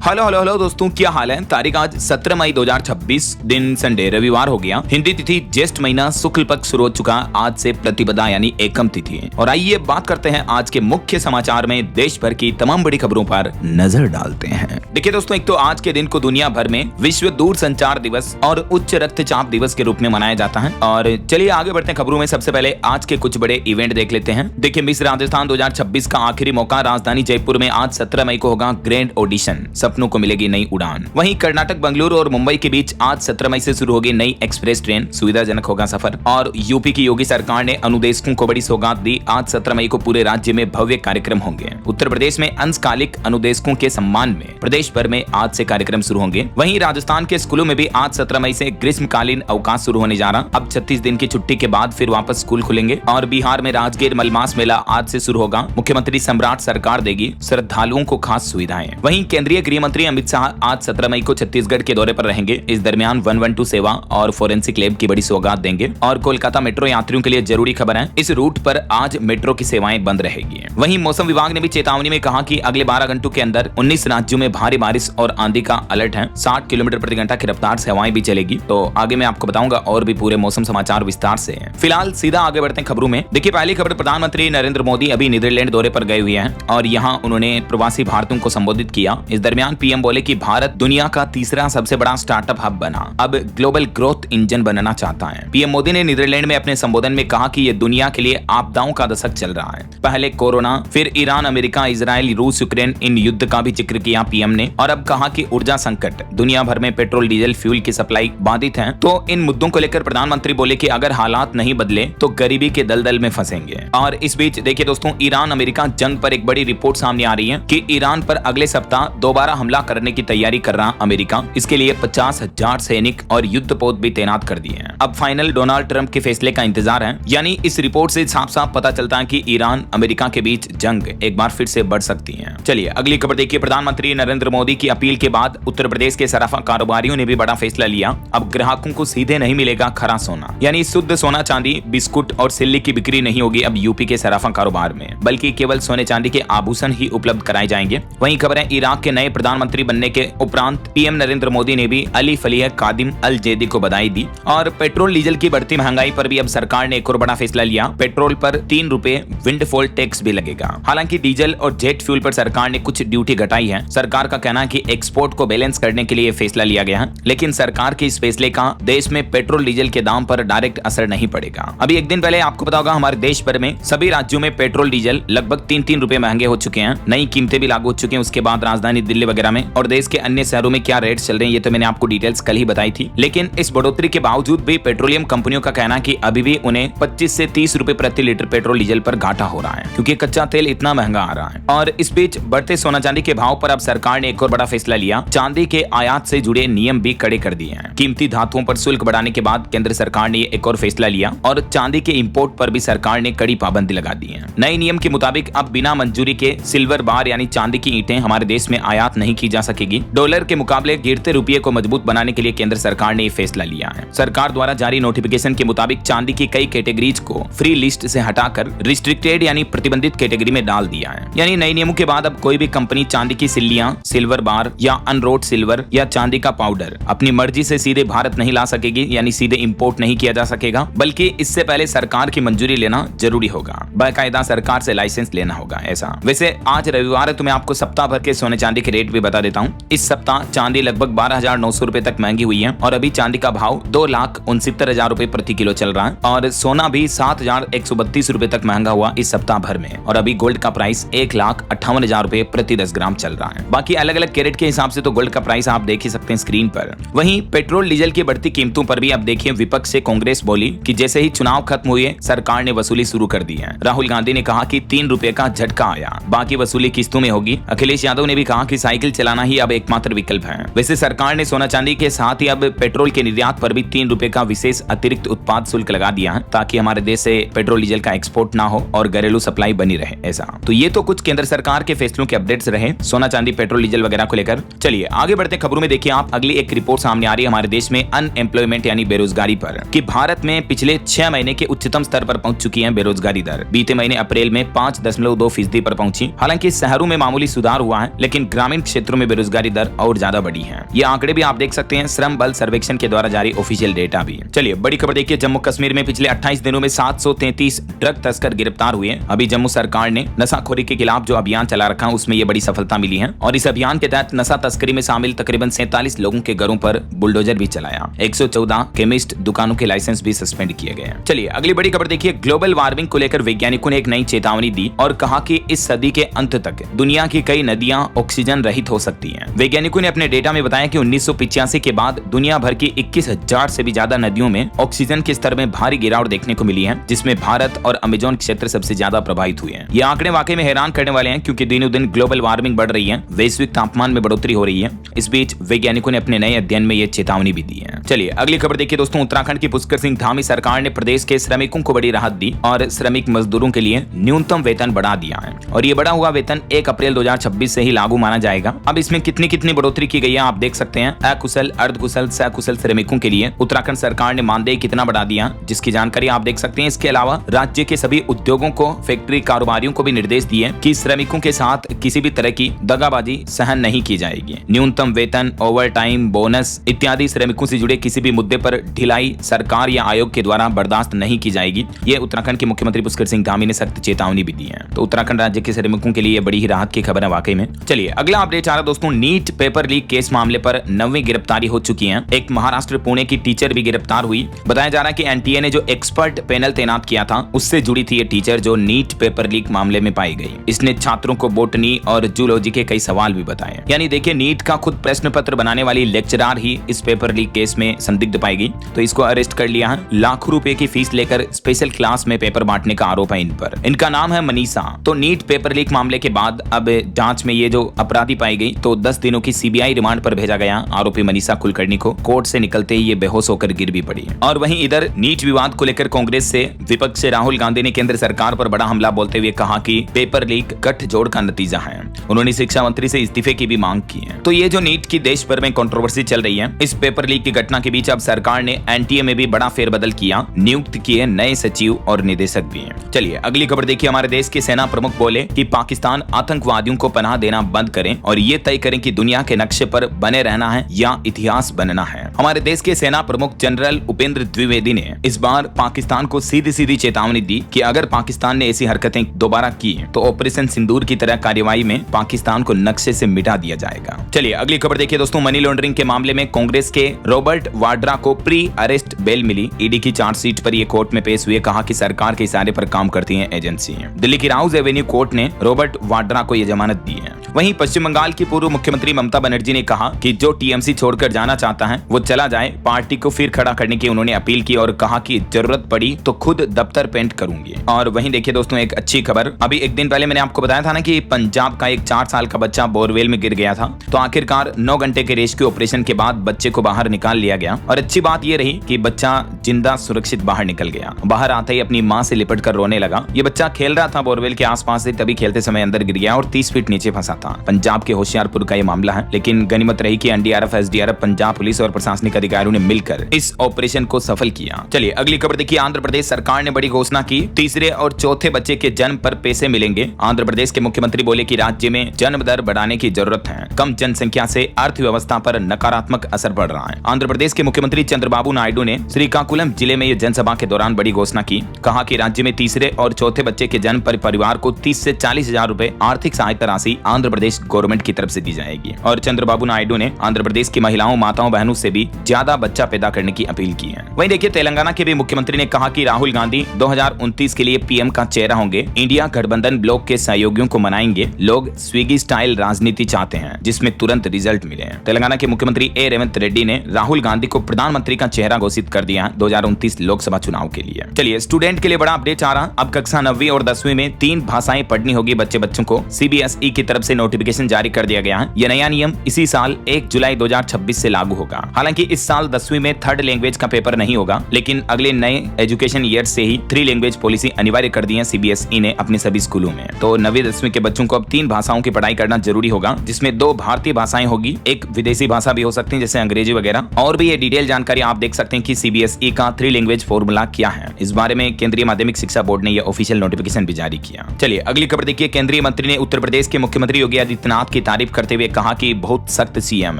Hello hello hello दोस्तों, क्या हाल है। तारीख आज 17 मई 2026, दिन संडे रविवार हो गया। हिंदी तिथि ज्येष्ठ महीना शुक्ल पक्ष शुरू हो चुका। आज से प्रतिपदा यानी एकम तिथि है। और आइए बात करते हैं आज के मुख्य समाचार में देश भर की तमाम बड़ी खबरों पर नजर डालते हैं। देखिए दोस्तों, एक तो आज के दिन को दुनिया भर में विश्व दूर संचार दिवस और उच्च रक्तचाप दिवस के रूप में मनाया जाता है। और चलिए आगे बढ़ते हैं खबरों में। सबसे पहले आज के कुछ बड़े इवेंट देख लेते हैं। देखिए, मिस राजस्थान 2026 का आखिरी मौका। राजधानी जयपुर में आज 17 मई को होगा ग्रैंड ऑडिशन। सपनों को मिलेगी नई उड़ान। वहीं कर्नाटक बंगलुरु और मुंबई के बीच आज 17 मई से शुरू होगी नई एक्सप्रेस ट्रेन। सुविधाजनक होगा सफर। और यूपी की योगी सरकार ने अनुदेशकों को बड़ी सौगात दी। आज 17 मई को पूरे राज्य में भव्य कार्यक्रम होंगे। उत्तर प्रदेश में अंशकालिक अनुदेशकों के सम्मान में प्रदेश भर में आज से कार्यक्रम शुरू होंगे। वहीं राजस्थान के स्कूलों में भी आज 17 मई से ग्रीष्मकालीन अवकाश शुरू होने जा रहा। अब 36 दिन की छुट्टी के बाद फिर वापस स्कूल खुलेंगे। और बिहार में राजगीर मलमास मेला आज से शुरू होगा। मुख्यमंत्री सम्राट सरकार देगी श्रद्धालुओं को खास सुविधाएं। वहीं केंद्रीय गृह मंत्री अमित शाह आज 17 मई को छत्तीसगढ़ के दौरे पर रहेंगे। इस दरमियान 112 सेवा और फोरेंसिक लैब की बड़ी सौगात देंगे। और कोलकाता मेट्रो यात्रियों के लिए जरूरी खबर है, इस रूट पर आज मेट्रो की सेवाएं बंद रहेगी। वहीं मौसम विभाग ने भी चेतावनी में कहा कि अगले 12 घंटों के अंदर 19 राज्यों में भारी बारिश और आंधी का अलर्ट है। 60 किलोमीटर प्रति घंटा की रफ्तार से हवाएं भी चलेगी। तो आगे मैं आपको बताऊंगा और भी पूरे मौसम समाचार विस्तार से। फिलहाल सीधा आगे बढ़ते हैं खबरों में। देखिए, पहली खबर, प्रधानमंत्री नरेंद्र मोदी अभी नीदरलैंड दौरे पर गए हुए हैं और यहाँ उन्होंने प्रवासी भारतीयों को संबोधित किया। इस दरमियान पीएम बोले कि भारत दुनिया का तीसरा सबसे बड़ा स्टार्टअप हब बना, अब ग्लोबल ग्रोथ इंजन बनना चाहता है। पीएम मोदी ने नीदरलैंड में अपने संबोधन में कहा कि यह दुनिया के लिए आपदाओं का दशक चल रहा है। पहले कोरोना, फिर ईरान, अमेरिका, इजराइल, रूस, यूक्रेन, इन युद्ध का भी जिक्र किया पीएम ने। और अब कहा कि ऊर्जा संकट, दुनिया भर में पेट्रोल डीजल फ्यूल की सप्लाई बाधित है। तो इन मुद्दों को लेकर प्रधानमंत्री बोले कि अगर हालात नहीं बदले तो गरीबी के दलदल में फंसेंगे। और इस बीच देखिए दोस्तों, ईरान अमेरिका जंग पर एक बड़ी रिपोर्ट सामने आ रही है कि ईरान पर अगले सप्ताह दोबारा हमला करने की तैयारी कर रहा अमेरिका। इसके लिए 50,000 सैनिक और युद्धपोत भी तैनात कर दिए हैं। अब फाइनल डोनाल्ड ट्रंप के फैसले का इंतजार है। यानी इस रिपोर्ट से साफ साफ पता चलता है कि ईरान अमेरिका के बीच जंग एक बार फिर से बढ़ सकती है। चलिए अगली खबर देखिए। प्रधानमंत्री नरेंद्र मोदी की अपील के बाद उत्तर प्रदेश के सराफा कारोबारियों ने भी बड़ा फैसला लिया। अब ग्राहकों को सीधे नहीं मिलेगा खरा सोना, यानी शुद्ध सोना चांदी, बिस्कुट और सिल्ली की बिक्री नहीं होगी अब यूपी के सराफा कारोबार में, बल्कि केवल सोने चांदी के आभूषण ही उपलब्ध कराए जाएंगे। वहीं खबर है, इराक के नए प्रधानमंत्री बनने के उपरांत पीएम नरेंद्र मोदी ने भी अली फलीह कादिम अल जैदी को बधाई दी। और पेट्रोल डीजल की बढ़ती महंगाई पर भी अब सरकार ने एक और बड़ा फैसला लिया। पेट्रोल पर 3 रुपए विंडफॉल टैक्स भी लगेगा। हालांकि डीजल और जेट फ्यूल पर सरकार ने कुछ ड्यूटी घटाई है। सरकार का कहना है कि एक्सपोर्ट को बैलेंस करने के लिए फैसला लिया गया है, लेकिन सरकार के इस फैसले का देश में पेट्रोल डीजल के दाम पर डायरेक्ट असर नहीं पड़ेगा। अभी एक दिन पहले आपको पता होगा, हमारे देश भर में सभी राज्यों में पेट्रोल डीजल लगभग 3-3 रुपए महंगे हो चुके हैं। नई कीमतें भी लागू हो चुकी हैं। उसके बाद राजधानी दिल्ली वगैरह में और देश के अन्य शहरों में क्या रेट चल रहे हैं ये तो मैंने आपको डिटेल्स कल ही बताई थी। लेकिन इस बढ़ोतरी के बावजूद भी पेट्रोलियम कंपनियों का कहना है कि अभी भी उन्हें 25 से 30 रुपए प्रति लीटर पेट्रोल डीजल पर घाटा हो रहा है, क्योंकि कच्चा तेल इतना महंगा आ रहा है। और इस बीच बढ़ते सोना चांदी के भाव पर अब सरकार ने एक और बड़ा फैसला लिया। चांदी के आयात से जुड़े नियम भी कड़े कर दिए हैं। कीमती धातुओं पर शुल्क बढ़ाने के बाद केंद्र सरकार ने एक और फैसला लिया और चांदी के इंपोर्ट पर भी सरकार ने कड़ी पाबंदी लगा दी है। नए नियम के मुताबिक अब बिना मंजूरी के सिल्वर बार यानी चांदी की ईंटें हमारे देश में आयात नहीं की जा सकेगी। डॉलर के मुकाबले गिरते रुपये को मजबूत बनाने के लिए केंद्र सरकार ने ये फैसला लिया है। सरकार द्वारा जारी नोटिफिकेशन के मुताबिक चांदी की कई कैटेगरीज को फ्री लिस्ट से हटाकर रिस्ट्रिक्टेड यानी प्रतिबंधित कैटेगरी में डाल दिया है। यानी नए नियमों के बाद अब कोई भी कंपनी चांदी की सिल्लियां, सिल्वर बार या अनरोड सिल्वर या चांदी का पाउडर अपनी मर्जी से सीधे भारत नहीं ला सकेगी, यानी सीधे इंपोर्ट नहीं किया जा सकेगा, बल्कि इससे पहले सरकार की मंजूरी लेना जरूरी होगा। बाकायदा सरकार से लाइसेंस लेना होगा। ऐसा वैसे आज रविवार है तो मैं आपको सप्ताह भर के सोने चांदी के रेट भी बता देता हूँ। इस सप्ताह चांदी लगभग 12,900 रुपए तक महंगी हुई है और अभी चांदी का भाव 2,69,000 रुपए प्रति किलो चल रहा है। और सोना भी 7,132 रुपए तक महंगा हुआ इस सप्ताह भर में। और अभी गोल्ड का प्राइस 1,58,000 रुपए प्रति 10 ग्राम चल रहा है। बाकी अलग अलग कैरेट के हिसाब से तो गोल्ड का प्राइस आप देख ही सकते हैं स्क्रीन पर। वहीं पेट्रोल डीजल की बढ़ती कीमतों पर भी अब देखिए, विपक्ष से कांग्रेस बोली कि जैसे ही चुनाव खत्म हुए सरकार ने वसूली शुरू कर दी है। राहुल गांधी ने कहा कि 3 रुपए का झटका आया, बाकी वसूली किस्तों में होगी। अखिलेश यादव ने भी कहा कि साइकिल चलाना ही अब एकमात्र विकल्प है। वैसे सरकार ने सोना चांदी के साथ ही अब पेट्रोल के निर्यात पर भी 3 रुपए का विशेष अतिरिक्त उत्पाद शुल्क लगा दिया है, ताकि हमारे देश से पेट्रोल डीजल का एक्सपोर्ट ना हो और घरेलू सप्लाई बनी रहे। ऐसा तो ये तो कुछ केंद्र सरकार के फैसलों के अपडेट्स रहे सोना चांदी, पेट्रोल डीजल वगैरह को लेकर। चलिए आगे बढ़ते खबरों में। देखिए आप, अगली एक रिपोर्ट सामने आ रही है हमारे देश में अनएम्प्लॉयमेंट यानी बेरोजगारी पर, कि भारत में पिछले 6 महीने के उच्चतम स्तर पर पहुंच चुकी है बेरोजगारी दर। बीते महीने अप्रैल में 5.2% पर पहुंची। हालांकि शहरों में मामूली सुधार हुआ है, लेकिन ग्रामीण क्षेत्रों में बेरोजगारी दर और ज्यादा बढ़ी है। ये आंकड़े भी आप देख सकते हैं श्रम बल सर्वेक्षण के द्वारा जारी ऑफिशियल डेटा भी। चलिए बड़ी खबर देखिए, जम्मू कश्मीर में पिछले 28 दिनों में 733 ड्रग तस्कर गिरफ्तार हुए। अभी जम्मू सरकार ने नशाखोरी के खिलाफ जो अभियान चला रखा है उसमें ये बड़ी सफलता मिली है और इस अभियान के तहत नशा तस्करी में शामिल तकरीबन 47 लोगों के घरों पर बुलडोजर भी चलाया। 114 केमिस्ट दुकानों के लाइसेंस भी सस्पेंड किए गए। चलिए अगली बड़ी खबर देखिए, ग्लोबल वार्मिंग को लेकर वैज्ञानिकों ने एक नई चेतावनी दी और कहा कि इस सदी के अंत तक दुनिया की कई नदियां ऑक्सीजन रहित हो सकती हैं। वैज्ञानिकों ने अपने डेटा में बताया कि 1985 के बाद दुनिया भर की 21,000 से भी ज्यादा नदियों में ऑक्सीजन के स्तर में भारी गिरावट देखने को मिली है, जिसमें भारत और अमेजोन क्षेत्र सबसे ज्यादा प्रभावित हुए हैं। ये आंकड़े वाकई में हैरान करने वाले हैं क्योंकि दिनों दिन ग्लोबल वार्मिंग बढ़ रही है, वैश्विक तापमान में बढ़ोतरी हो रही है। इस बीच वैज्ञानिकों ने अपने नए अध्ययन में ये चेतावनी भी दी है। चलिए अगली खबर देखिए दोस्तों, उत्तराखंड की पुष्कर सिंह धामी सरकार ने प्रदेश के श्रमिकों को बड़ी राहत दी और श्रमिक मजदूरों के लिए न्यूनतम वेतन बढ़ा दिया है और ये बढ़ा हुआ वेतन 1 अप्रैल 2026 से ही लागू माना जाएगा। अब इसमें कितनी बढ़ोतरी की गई है आप देख सकते हैं। अकुशल, अर्धकुशल, सकुशल श्रमिकों के लिए उत्तराखंड सरकार ने मानदेय कितना बढ़ा दिया, जिसकी जानकारी आप देख सकते हैं। इसके अलावा राज्य के सभी उद्योगों को, फैक्ट्री कारोबारियों को भी निर्देश दिए कि श्रमिकों के साथ किसी भी तरह की दगाबाजी सहन नहीं की जाएगी। न्यूनतम वेतन, ओवर टाइम, बोनस इत्यादि श्रमिकों से जुड़े किसी भी मुद्दे पर ढिलाई सरकार या आयोग के द्वारा बर्दाश्त नहीं की जाएगी। ये उत्तराखंड के मुख्यमंत्री पुष्कर सिंह धामी ने सख्त चेतावनी भी दी है। तो उत्तराखंड राज्य के श्रमिकों के लिए बड़ी ही राहत की खबर है वाकई में। चलिए अगला अपडेट आ रहा दोस्तों, नीट पेपर लीक केस मामले पर 9वीं गिरफ्तारी हो चुकी है। एक महाराष्ट्र पुणे की टीचर भी गिरफ्तार हुई। बताया जा रहा है कि एनटीए ने जो एक्सपर्ट पैनल तैनात किया था उससे जुड़ी थी ये टीचर जो नीट पेपर लीक मामले में पाई गई। इसने छात्रों को बोटनी और जूलॉजी के कई सवाल भी बताए। यानी देखिए, नीट का खुद प्रश्न पत्र बनाने वाली लेक्चरर ही इस पेपर लीक केस में संदिग्ध पाई गई, तो इसको अरेस्ट कर लिया है। लाखों रुपए की फीस लेकर स्पेशल क्लास में पेपर बांटने का आरोप है इन पर। इनका नाम है मनीषा। तो नीट पेपर लीक मामले के बाद अब जांच में ये जो अपराधी पाई गई तो 10 दिनों की सीबीआई रिमांड पर भेजा गया। आरोपी मनीषा कुलकर्णी को कोर्ट से निकलते ही ये बेहोश होकर गिर भी पड़ी। और वहीं इधर नीट विवाद को लेकर कांग्रेस से विपक्ष से राहुल गांधी ने केंद्र सरकार पर बड़ा हमला बोलते हुए कहा कि पेपर लीक गठजोड़ का नतीजा है। उन्होंने शिक्षा मंत्री से इस्तीफे की भी मांग की है। तो ये जो नीट की देश भर में कंट्रोवर्सी चल रही है, इस पेपर लीक की घटना के बीच अब सरकार ने एनटीए में भी बड़ा फेरबदल किया, नियुक्त किए नए सचिव और निदेशक भी हैं। चलिए अगली खबर देखिए, हमारे देश के सेना प्रमुख बोले कि पाकिस्तान आतंकवादियों को पनाह देना बंद करें और ये तय करें कि दुनिया के नक्शे पर बने रहना है या इतिहास बनना है। हमारे देश के सेना प्रमुख जनरल उपेंद्र द्विवेदी ने इस बार पाकिस्तान को सीधी चेतावनी दी कि अगर पाकिस्तान ने ऐसी हरकतें दोबारा की तो ऑपरेशन सिंदूर की तरह कार्यवाही में पाकिस्तान को नक्शे से मिटा दिया जाएगा। चलिए अगली खबर देखिए दोस्तों, मनी लॉन्ड्रिंग के मामले में कांग्रेस के रॉबर्ट वाड्रा को प्री अरेस्ट बेल मिली। ईडी की चार्जशीट पर ये कोर्ट में पेश हुए, कहा कि सरकार के इशारे पर काम करती है एजेंसी। दिल्ली की राउज एवेन्यू कोर्ट ने रॉबर्ट वाड्रा को यह जमानत दी है। वहीं पश्चिम बंगाल की पूर्व मुख्यमंत्री ममता बनर्जी ने कहा कि जो टीएमसी छोड़कर जाना चाहता है वो चला जाए, पार्टी को फिर खड़ा करने की उन्होंने अपील की और कहा कि जरूरत पड़ी तो खुद दफ्तर पेंट करूंगी। और वहीं देखिए दोस्तों, एक अच्छी खबर, अभी एक दिन पहले मैंने आपको बताया था ना कि पंजाब का एक 4 साल का बच्चा बोरवेल में गिर गया था, तो आखिरकार 9 घंटे के रेस्क्यू ऑपरेशन के बाद बच्चे को बाहर निकाल लिया गया और अच्छी बात यह रही कि बच्चा जिंदा सुरक्षित बाहर निकल गया। बाहर आते ही अपनी मां से लिपट कर रोने लगा। ये बच्चा खेल रहा था बोरवेल के आसपास से, तभी खेलते समय अंदर गिर गया और 30 फीट नीचे फंसा था। पंजाब के होशियारपुर का ये मामला है, लेकिन गनीमत रही कि एनडीआरएफ, एसडीआरएफ, पंजाब पुलिस और प्रशासनिक अधिकारियों ने मिलकर इस ऑपरेशन को सफल किया। चलिए अगली खबर देखिए, आंध्र प्रदेश सरकार ने बड़ी घोषणा की, तीसरे और चौथे बच्चे के जन्म पर पैसे मिलेंगे। आंध्र प्रदेश के मुख्यमंत्री बोले कि राज्य में जन्म दर बढ़ाने की जरूरत है, कम जनसंख्या से अर्थव्यवस्था पर नकारात्मक असर पड़ रहा है। आंध्र प्रदेश के मुख्यमंत्री चंद्रबाबू नायडू ने श्रीकाकुलम जिले में ये जनसभा के दौरान बड़ी घोषणा की, कहा कि राज्य में तीसरे और चौथे बच्चे के जन्म पर परिवार को 30 से 40 हजार रुपए आर्थिक सहायता राशि आंध्र प्रदेश गवर्नमेंट की तरफ से दी जाएगी। और चंद्रबाबू नायडू ने आंध्र प्रदेश की महिलाओं, माताओं, बहनों से भी ज्यादा बच्चा पैदा करने की अपील की है। वहीं देखिए, तेलंगाना के भी मुख्यमंत्री ने कहा कि राहुल गांधी 2029 के लिए पीएम का चेहरा होंगे। इंडिया गठबंधन ब्लॉक के सहयोगियों को मनाएंगे। लोग स्विगी स्टाइल राजनीति चाहते हैं जिसमें तुरंत रिजल्ट मिले। तेलंगाना के मुख्यमंत्री ए रेवंत रेड्डी ने राहुल गांधी को प्रधानमंत्री का चेहरा घोषित कर दिया 2029 लोकसभा चुनाव के लिए। चलिए स्टूडेंट के लिए बड़ा अपडेट आ रहा, अब कक्षा 9वीं और 10वीं में 3 भाषाएं पढ़नी होगी बच्चों को। सीबीएसई की तरफ से नोटिफिकेशन जारी कर दिया गया है। यह नया नियम इसी साल 1 जुलाई 2026 से लागू होगा। हालांकि इस साल 10वीं में 3rd लैंग्वेज का पेपर नहीं होगा, लेकिन अगले नए एजुकेशन ईयर से ही 3 लैंग्वेज पॉलिसी अनिवार्य कर दी है सीबीएसई ने अपने सभी स्कूलों में। तो 9वीं 10वीं के बच्चों को अब 3 भाषाओं की पढ़ाई करना जरूरी होगा, जिसमें 2 भारतीय भाषाएं होगी, एक विदेशी भाषा भी हो सकती है जैसे अंग्रेजी वगैरह। और भी ये डिटेल जानकारी आप देख सकते हैं कि सीबीएसई का 3 लैंग्वेज फॉर्मूला क्या है। इस बारे में केंद्रीय माध्यमिक शिक्षा बोर्ड ने यह ऑफिशियल नोटिफिकेशन भी जारी किया। चलिए अगली खबर देखिए, केंद्रीय मंत्री ने उत्तर प्रदेश के मुख्यमंत्री योगी योगी आदित्यनाथ की तारीफ करते हुए कहा कि बहुत सख्त सीएम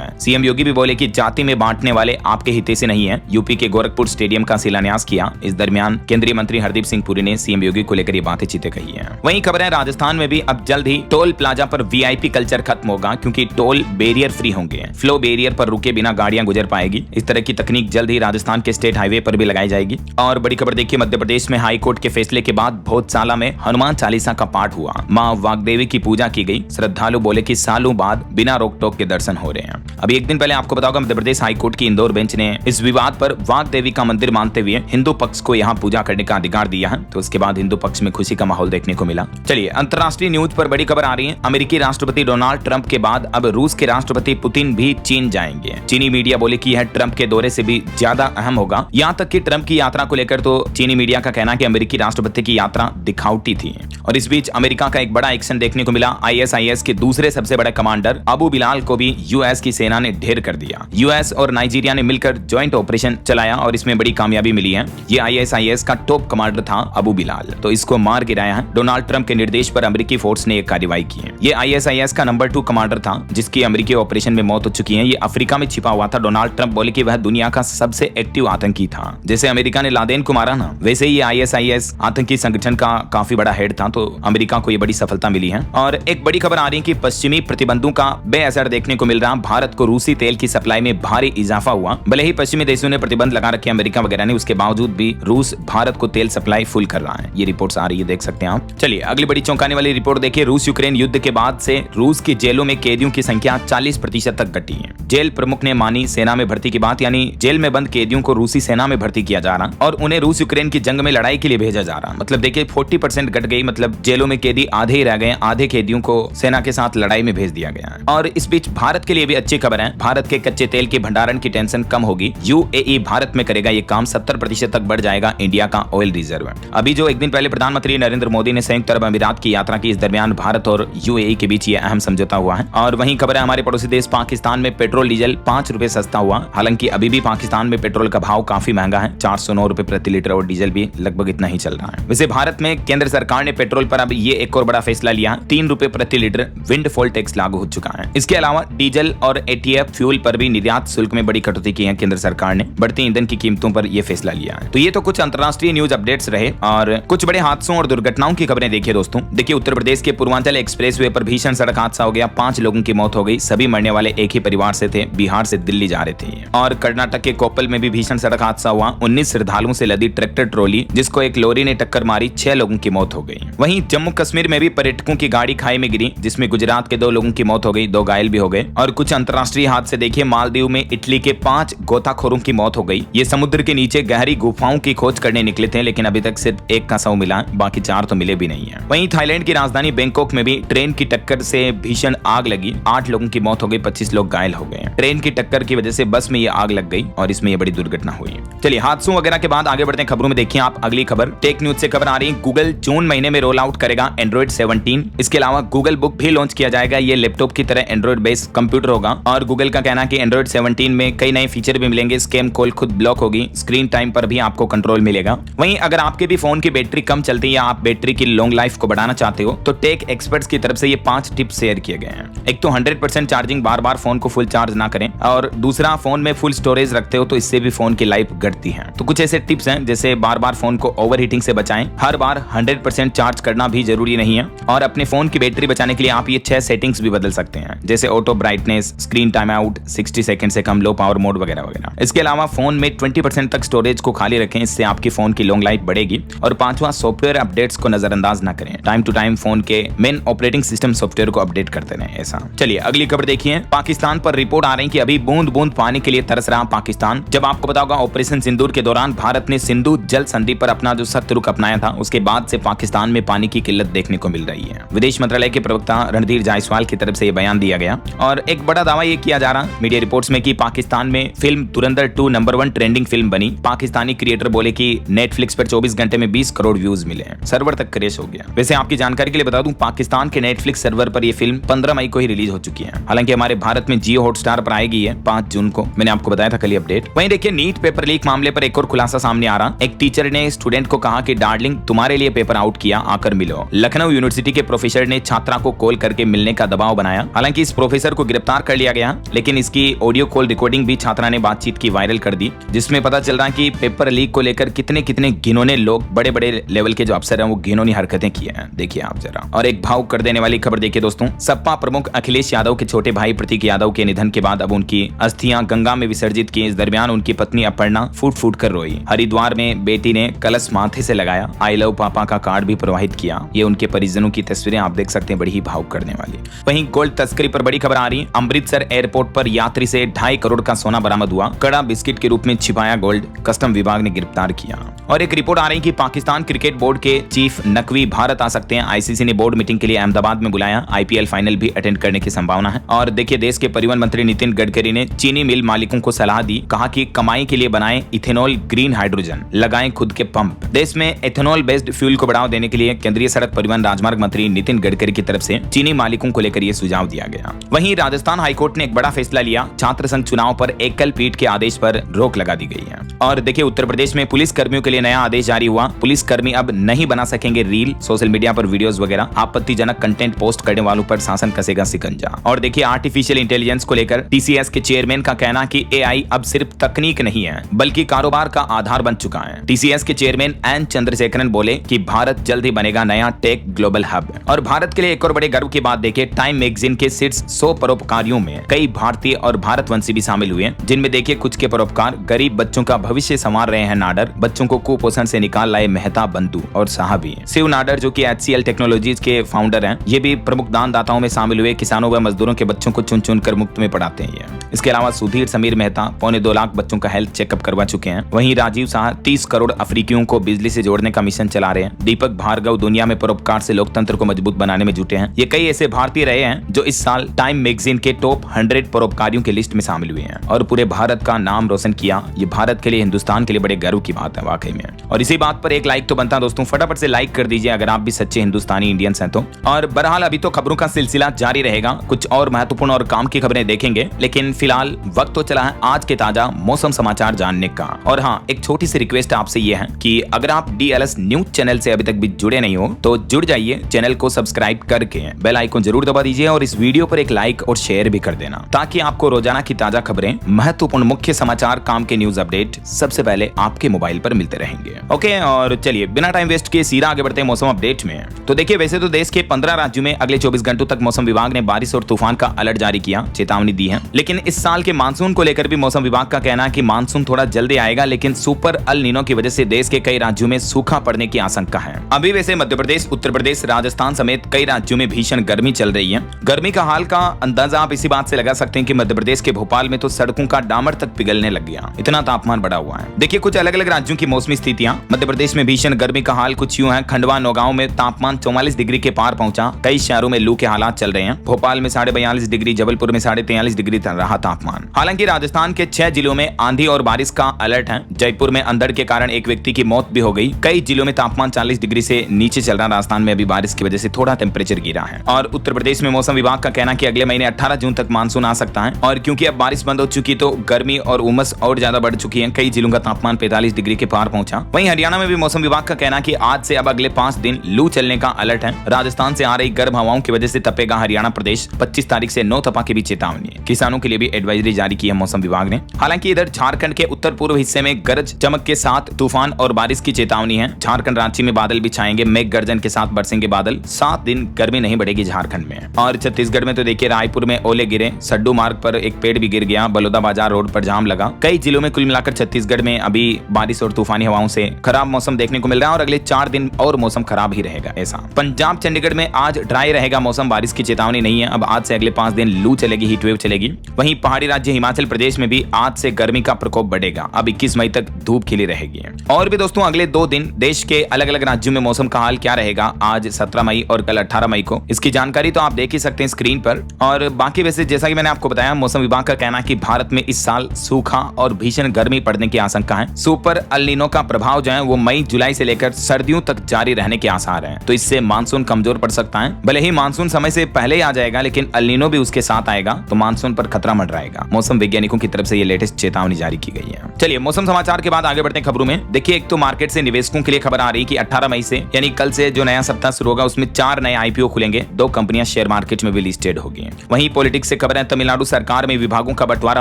है। सीएम योगी भी बोले कि जाति में बांटने वाले आपके हित से नहीं है। यूपी के गोरखपुर स्टेडियम का शिलान्यास किया। इस दरमियान केंद्रीय मंत्री हरदीप सिंह पुरी ने सीएम योगी को लेकर ये बातें चीतें कही है। वहीं खबर है राजस्थान में भी अब जल्द ही टोल प्लाजा पर वीआईपी कल्चर खत्म होगा, क्योंकि टोल बैरियर फ्री होंगे। फ्लो बैरियर पर रुके बिना गाड़ियां गुजर पाएगी। इस तरह की तकनीक जल्द ही राजस्थान के स्टेट हाईवे पर भी लगाई जाएगी। और बड़ी खबर देखिए, मध्य प्रदेश में हाई कोर्ट के फैसले के बाद भोजशाला में हनुमान चालीसा का पाठ हुआ। मां वाग्देवी की पूजा की गई। श्रद्धालु बोले कि सालों बाद बिना रोक टोक के दर्शन हो रहे हैं। अभी एक दिन पहले आपको बताऊंगा, मध्य प्रदेश हाई कोर्ट की इंदौर बेंच ने इस विवाद पर वाग्देवी का मंदिर मानते हुए हिंदू पक्ष को यहाँ पूजा करने का अधिकार दिया है। तो उसके बाद हिंदू पक्ष में खुशी का माहौल देखने को मिला। चलिए अंतर्राष्ट्रीय न्यूज पर बड़ी खबर आ रही है। अमेरिकी राष्ट्रपति डोनाल्ड ट्रंप के बाद अब रूस के राष्ट्रपति पुतिन भी चीन जाएंगे। चीनी मीडिया बोले कि यह ट्रंप के दौरे से भी ज्यादा अहम होगा। यहाँ तक कि ट्रंप की यात्रा को लेकर तो चीनी मीडिया का कहना है कि अमेरिकी राष्ट्रपति की यात्रा दिखावटी थी। और इस बीच अमेरिका का एक बड़ा एक्शन देखने को मिला। आईएसआईएस के दूसरे सबसे बड़े कमांडर अबू बिलाल को भी यूएस की सेना ने ढेर कर दिया। यूएस और नाइजीरिया ने मिलकर ज्वाइंट ऑपरेशन चलाया और इसमें बड़ी कामयाबी मिली है। ये आईएसआईएस का टॉप कमांडर था अबू बिलाल, तो इसको मार गिराया है। डोनाल्ड ट्रंप के निर्देश पर अमेरिकी फोर्स ने एक कार्रवाई की है। ये आईएसआईएस का नंबर 2 कमांडर था, जिसकी अमेरिकी ऑपरेशन में मौत हो चुकी है। ये अफ्रीका में छिपा हुआ था। डोनाल्ड ट्रंप बोले कि वह दुनिया का सबसे एक्टिव आतंकी था। जैसे अमेरिका ने लादेन को मारा ना, वैसे ही आईएसआईएस आतंकी संगठन का काफी बड़ा हेड था। तो अमेरिका को ये बड़ी सफलता मिली है। और एक बड़ी खबर आ रही है कि पश्चिमी प्रतिबंधों का बेअसर देखने को मिल रहा। भारत को रूसी तेल की सप्लाई में भारी इजाफा हुआ। भले ही पश्चिमी देशों ने प्रतिबंध लगा रखे अमेरिका वगैरह ने, उसके बावजूद भी रूस भारत को तेल सप्लाई फुल कर रहा है। ये रिपोर्ट्स आ रही है, देख सकते हैं आप। चलिए अगली बड़ी चौंकाने वाली रिपोर्ट देखिए। रूस यूक्रेन युद्ध के बाद से रूस की जेलों में कैदियों की संख्या 40% तक घटी है। जेल प्रमुख ने मानी सेना में भर्ती की बात, यानी जेल में बंद कैदियों को रूसी सेना में भर्ती किया जा रहा और उन्हें रूस यूक्रेन की जंग में लड़ाई के लिए भेजा जा रहा। मतलब देखिए 40% घट गई। मतलब जेलों में कैदी आधे ही रह गए। आधे कैदियों को सेना के साथ लड़ाई में भेज दिया गया है। और इस बीच भारत के लिए भी अच्छी खबर है। भारत के कच्चे तेल के भंडारण की टेंशन कम होगी। यूएई भारत में करेगा ये काम। 70% तक बढ़ जाएगा इंडिया का ऑयल रिजर्व। अभी जो एक दिन पहले प्रधानमंत्री नरेंद्र मोदी ने संयुक्त अरब अमीरात की यात्रा की, इस दरमियान भारत और यूएई के बीच ये अहम समझौता हुआ है। और वहीं खबर है हमारे पड़ोसी देश पाकिस्तान में पेट्रोल डीजल 5 रुपए सस्ता हुआ। हालांकि अभी भी पाकिस्तान में पेट्रोल का भाव काफी महंगा है, 409 रुपए प्रति लीटर, और डीजल भी लगभग इतना ही चल रहा है। वैसे भारत में केंद्र सरकार ने पेट्रोल पर अब ये एक और बड़ा फैसला लिया। 3 रुपए प्रति लीटर विंडफॉल टैक्स लागू हो चुका है। इसके अलावा डीजल और एटीएफ फ्यूल पर भी निर्यात शुल्क में बड़ी कटौती की है केंद्र सरकार ने। बढ़ती ईंधन की कीमतों पर यह फैसला लिया है। तो ये तो कुछ अंतर्राष्ट्रीय न्यूज अपडेट्स रहे। और कुछ बड़े हादसों और दुर्घटनाओं की खबरें देखिए दोस्तों। देखिए उत्तर प्रदेश के पूर्वांचल एक्सप्रेसवे पर भीषण सड़क हादसा हो गया। 5 लोगों की मौत हो गई। सभी मरने वाले एक ही परिवार से थे, बिहार से दिल्ली जा रहे थे। और कर्नाटक के कोप्पल में भी भीषण सड़क हादसा हुआ। 19 श्रद्धालुओं से लदी ट्रैक्टर ट्रॉली, जिसको एक लॉरी ने टक्कर मारी, 6 लोगों की मौत हो गई। वहीं जम्मू कश्मीर में भी पर्यटकों की गाड़ी खाई में गिरी, जिसमें गुजरात के 2 लोगों की मौत हो गई, 2 घायल भी हो गए। और कुछ अंतर्राष्ट्रीय हादसे देखिए। मालदीव में इटली के 5 गोताखोरों की मौत हो गई। ये समुद्र के नीचे गहरी गुफाओं की खोज करने निकले थे, लेकिन अभी तक सिर्फ 1 का शव मिला, बाकी 4 तो मिले भी नहीं है। वहीं थाईलैंड की राजधानी बैंकॉक में भी ट्रेन की टक्कर से भीषण आग लगी। 8 लोगों की मौत हो गई, 25 लोग घायल हो गए। ट्रेन की टक्कर की वजह से बस में ये आग लग गई और इसमें ये बड़ी दुर्घटना हुई। चलिए हादसों वगैरह के बाद आगे बढ़ते हैं खबरों में। देखिए आप अगली खबर टेक न्यूज से खबर आ रही है। गूगल जून महीने में रोल आउट करेगा एंड्रॉइड 17। इसके अलावा गूगल बुक भी लॉन्च किया जाएगा। ये लैपटॉप की तरह एंड्रॉइड बेस्ड कंप्यूटर होगा। और गूगल का कहना है कि एंड्रॉइड 17 में कई नए फीचर भी मिलेंगे। स्कैम कॉल खुद ब्लॉक होगी। स्क्रीन टाइम पर भी आपको कंट्रोल मिलेगा। वहीं अगर आपके भी फोन की बैटरी कम चलती है या आप बैटरी की लॉन्ग लाइफ को बढ़ाना चाहते हो, तो टेक एक्सपर्ट्स की तरफ से ये 5 टिप्स शेयर किए गए हैं। एक तो 100% चार्जिंग, बार बार फोन को फुल चार्ज ना करें। और दूसरा, फोन में फुल स्टोरेज रखते हो तो इससे भी फोन की लाइफ घटती है। तो कुछ ऐसे टिप्स हैं, जैसे बार बार फोन को ओवरहीटिंग से बचाएं। हर बार 100% चार्ज करना भी जरूरी नहीं है। और अपने फोन की बैटरी बचाने के लिए आप ये 6 सेटिंग्स भी बदल सकते हैं, जैसे auto brightness, screen time out, 60 second से कम, लो पावर मोड वगैरह वगैरह। इसके अलावा फोन में 20% तक स्टोरेज को खाली रखें, इससे आपकी फोन की लॉन्ग लाइफ बढ़ेगी। और 5वां, सॉफ्टवेयर अपडेट्स को नजरअंदाज ना करें। टाइम टू टाइम फोन के मेन ऑपरेटिंग सिस्टम सॉफ्टवेयर को अपडेट करते रहें। ऐसा चलिए अगली खबर देखिए। पाकिस्तान पर रिपोर्ट आ रही है कि अभी बूंद बूंद पानी के लिए तरस रहा पाकिस्तान। जब आपको पता होगा ऑपरेशन सिंदूर के दौरान भारत ने सिंधु जल संधि पर अपना जो सख्त रुख अपनाया था, उसके बाद से पाकिस्तान में पानी की किल्लत देखने को मिल रही है। विदेश मंत्रालय के प्रवक्ता रणधीर जायसवाल की तरफ से यह बयान दिया गया। और एक बड़ा दावा यह किया जा रहा मीडिया रिपोर्ट्स में कि पाकिस्तान में फिल्म धुरंधर 2 नंबर 1 ट्रेंडिंग फिल्म बनी। पाकिस्तानी क्रिएटर बोले कि नेटफ्लिक्स पर 24 घंटे में 20 करोड़ व्यूज मिले, सर्वर तक क्रैश हो गया। वैसे आपकी जानकारी के लिए बता दूं, पाकिस्तान के नेटफ्लिक्स सर्वर पर यह फिल्म 15 मई को ही रिलीज हो चुकी है। हालांकि हमारे भारत में जियो हॉटस्टार पर आएगी है 5 जून को। मैंने आपको बताया था कल ही अपडेट। वहीं देखिए नीट पेपर लीक मामले पर एक और खुलासा सामने आ रहा। एक टीचर ने स्टूडेंट को कहा कि डार्लिंग तुम्हारे लिए पेपर आउट किया, आकर मिलो। लखनऊ यूनिवर्सिटी के प्रोफेसर ने छात्रा को कॉल कॉल करके मिलने का दबाव बनाया। हालांकि इस प्रोफेसर को गिरफ्तार कर लिया गया, लेकिन इसकी ऑडियो कॉल रिकॉर्डिंग भी छात्रा ने बातचीत की वायरल कर दी, जिसमें पता चल रहा है कि पेपर लीक को लेकर कितने कितने घिनौने लोग, बड़े बड़े लेवल के जो अफसर हैं वो घिनौनी हरकतें किए हैं। देखिए आप जरा। और एक भावुक कर देने वाली खबर देखिए दोस्तों, सपा प्रमुख अखिलेश यादव के छोटे भाई प्रतीक यादव के निधन के बाद अब उनकी अस्थियां गंगा में विसर्जित की। इस दरमियान उनकी पत्नी अपर्णा फूट फूट कर रोई। हरिद्वार में बेटी ने कलश माथे से लगाया, आई लव पापा का कार्ड भी प्रवाहित किया। ये उनके परिजनों की तस्वीरें आप देख सकते हैं, बड़ी ही भावुक करने वाली। वहीं गोल्ड तस्करी पर बड़ी खबर आ रही। अमृतसर एयरपोर्ट पर यात्री से 2.5 करोड़ का सोना बरामद हुआ। कड़ा बिस्किट के रूप में छिपाया गोल्ड कस्टम विभाग ने गिरफ्तार किया। और एक रिपोर्ट आ रही कि पाकिस्तान क्रिकेट बोर्ड के चीफ नकवी भारत आ सकते हैं। आईसीसी ने बोर्ड मीटिंग के लिए अहमदाबाद में बुलाया। आईपीएल फाइनल भी अटेंड करने की संभावना है। और देखिए, देश के परिवहन मंत्री नितिन गडकरी ने चीनी मिल मालिकों को सलाह दी, कहा कि कमाई के लिए बनाएं इथेनॉल ग्रीन हाइड्रोजन, लगाएं खुद के पंप। देश में इथेनॉल बेस्ड फ्यूल को बढ़ावा देने के लिए केंद्रीय सड़क परिवहन राजमार्ग मंत्री नितिन गडकरी की तरफ से चीनी मालिकों को लेकर यह सुझाव दिया गया। वहीं राजस्थान हाईकोर्ट ने एक बड़ा फैसला लिया। छात्र संघ चुनाव पर एकल पीठ के आदेश पर रोक लगा दी गई है। और देखिए, उत्तर प्रदेश में पुलिस कर्मियों के लिए नया आदेश जारी हुआ। पुलिस कर्मी अब नहीं बना सकेंगे रील, सोशल मीडिया पर वीडियोस वगैरह। आपत्तिजनक कंटेंट पोस्ट करने वालों पर शासन कसेगा शिकंजा। और देखिए, आर्टिफिशियल इंटेलिजेंस को लेकर टीसीएस के चेयरमैन का कहना कि एआई अब सिर्फ तकनीक नहीं है बल्कि कारोबार का आधार बन चुका है। टीसीएस के चेयरमैन एन चंद्रशेखरन बोले कि भारत जल्द ही बनेगा नया टेक ग्लोबल हब। और भारत के लिए एक और बड़े गर्व की बात देखिए, टाइम मैगजीन के शीर्ष 100 परोपकारियों में कई भारतीय और भारतवंशी भी शामिल हुए, जिनमें देखिए कुछ के परोपकार गरीब बच्चों का भविष्य संवार रहे हैं नाडर, बच्चों को कुपोषण से निकाल लाए मेहता बंधु और साहबी। शिव नाडर जो कि एचसीएल टेक्नोलॉजीज के फाउंडर हैं, ये भी प्रमुख दानदाताओं में शामिल हुए। किसानों व मजदूरों के बच्चों को चुन चुन कर मुफ्त में पढ़ाते हैं। इसके अलावा सुधीर समीर मेहता 2.25 लाख बच्चों का हेल्थ चेकअप करवा चुके हैं। वहीं राजीव शाह 30 करोड़ अफ्रीकियों को बिजली से जोड़ने का मिशन चला रहे हैं। दीपक भार्गव दुनिया में परोपकार से लोकतंत्र को मजबूत बनाने में जुटे हैं। ये कई ऐसे भारतीय रहे हैं जो इस साल टाइम मैगजीन के टॉप 100 परोपकारियों के लिस्ट में शामिल हुए हैं और पूरे भारत का नाम रोशन किया। ये भारत के लिए, हिंदुस्तान के लिए बड़े गर्व की बात है वाकई में। और इसी बात पर एक लाइक तो बनता है दोस्तों, फटाफट से लाइक कर दीजिए अगर आप भी सच्चे हिंदुस्तानी इंडियंस हैं तो। और बहरहाल अभी तो खबरों का सिलसिला जारी रहेगा, कुछ और महत्वपूर्ण और काम की खबरें देखेंगे, लेकिन फिलहाल वक्त तो चला है आज के ताजा मौसम समाचार जानने का। और हाँ, एक छोटी सी रिक्वेस्ट आपसे ये है कि अगर आप डीएलएस न्यूज चैनल से अभी तक भी जुड़े नहीं हो तो जुड़ जाइए, चैनल को सब्सक्राइब करके बेल आइकन जरूर दबा दीजिए और इस वीडियो पर एक लाइक और शेयर भी कर देना, ताकि आपको रोजाना की ताजा खबरें, महत्वपूर्ण मुख्य समाचार, काम के न्यूज अपडेट सबसे पहले आपके मोबाइल पर मिलते रहेंगे। ओके, और चलिए बिना टाइम वेस्ट किए सीधा आगे बढ़ते हैं मौसम अपडेट में। तो देखिए, वैसे तो देश के 15 राज्यों में अगले 24 घंटों तक मौसम विभाग ने बारिश और तूफान का अलर्ट जारी किया, चेतावनी दी है। लेकिन इस साल के मानसून को लेकर भी मौसम विभाग का कहना है कि मानसून थोड़ा जल्दी आएगा, लेकिन सुपर अल नीनो की वजह से देश के कई राज्यों में सूखा पड़ने की आशंका है। अभी वैसे मध्य प्रदेश, उत्तर प्रदेश, राजस्थान समेत कई राज्यों में भीषण गर्मी चल रही है। गर्मी का हाल का अंदाजा आप इसी बात से लगा सकते हैं कि मध्य प्रदेश के भोपाल में तो सड़कों का डामर तक पिघलने लग गया, इतना तापमान बढ़ा हुआ है। देखिए, कुछ अलग अलग राज्यों की मौसमी स्थितियां। मध्य प्रदेश में भीषण गर्मी का हाल कुछ यूं है। खंडवा, नौगांव में तापमान 44 डिग्री के पार पहुंचा। कई शहरों में लू के हालात चल रहे हैं। भोपाल में 42.5 डिग्री, जबलपुर में 43.5 डिग्री रहा तापमान। हालांकि राजस्थान के 6 जिलों में आंधी और बारिश का अलर्ट है। जयपुर में अंधड़ के कारण एक व्यक्ति की मौत भी हो गई। कई जिलों में तापमान 40 डिग्री से नीचे चल रहा। राजस्थान में अभी बारिश की वजह से थोड़ा टेम्परेचर गिरा है। और उत्तर प्रदेश में मौसम विभाग का कहना कि अगले महीने 18 जून तक मानसून आ सकता है। और क्योंकि अब बारिश बंद हो चुकी तो गर्मी और उमस और ज्यादा बढ़ चुकी है। कई जिलों का तापमान 45 डिग्री के पार पहुंचा। वहीं हरियाणा में भी मौसम विभाग का कहना कि आज से अब अगले 5 दिन लू चलने का अलर्ट है। राजस्थान से आ रही गर्म हवाओं की वजह से तपेगा हरियाणा प्रदेश। 25 तारीख से 9 तपा की भी चेतावनी है। किसानों के लिए भी एडवाइजरी जारी की है मौसम विभाग ने। हालांकि इधर झारखंड के उत्तर पूर्व हिस्से में गरज चमक के साथ तूफान और बारिश की चेतावनी है। झारखंड, रांची में बादल भी छाएंगे। मेघ गर्जन के साथ बरसेंगे बादल। 7 दिन गर्मी नहीं बढ़ेगी झारखंड में। और छत्तीसगढ़ में तो देखिए, रायपुर में ओले गिरे। सड्डू मार्ग पर एक पेड़ भी गिर गया। बलौदा बाजार रोड पर जाम लगा। कई जिलों में कुल मिलाकर छत्तीसगढ़ में अभी बारिश और तूफानी हवाओं से खराब मौसम देखने को मिल रहा है और अगले 4 दिन और मौसम खराब ही रहेगा। ऐसा पंजाब, चंडीगढ़ में आज ड्राई रहेगा मौसम, बारिश की चेतावनी नहीं है। अब आज से अगले 5 दिन लू चलेगी, हीट वेव चलेगी। वहीं पहाड़ी राज्य हिमाचल प्रदेश में भी आज से गर्मी का प्रकोप बढ़ेगा। अब 21 मई तक धूप खिली रहेगी। और भी दोस्तों, अगले 2 दिन देश के अलग अलग राज्यों में मौसम का हाल क्या रहेगा, आज 17 मई और कल 18 मई को, इसकी जानकारी तो आप देख ही सकते हैं स्क्रीन पर। और बाकी वैसे जैसा कि मैंने आपको बताया, मौसम विभाग का कहना है कि भारत में इस साल सूखा और भीषण गर्मी पड़ने की आशंका है। सुपर अल नीनो का प्रभाव जो है वो मई जुलाई से लेकर सर्दियों तक जारी रहने के आसार हैं। तो इससे मानसून कमजोर पड़ सकता है। भले ही मानसून समय से पहले ही आ जाएगा, लेकिन अल नीनो भी उसके साथ आएगा तो मानसून पर खतरा मंडराएगा। मौसम वैज्ञानिकों की तरफ से ये लेटेस्ट चेतावनी जारी की गई है। चलिए मौसम समाचार के बाद आगे बढ़ते हैं खबरों में। देखिए, एक तो मार्केट से निवेशकों के लिए खबर आ रही कि 18 मई से यानी कल से जो नया सप्ताह शुरू होगा उसमें 4 नए आईपीओ खुलेंगे। 2 कंपनियां शेयर मार्केट में भी लिस्टेड होगी। वहीं पॉलिटिक्स से खबर है, तमिलनाडु सरकार में विभागों का बंटवारा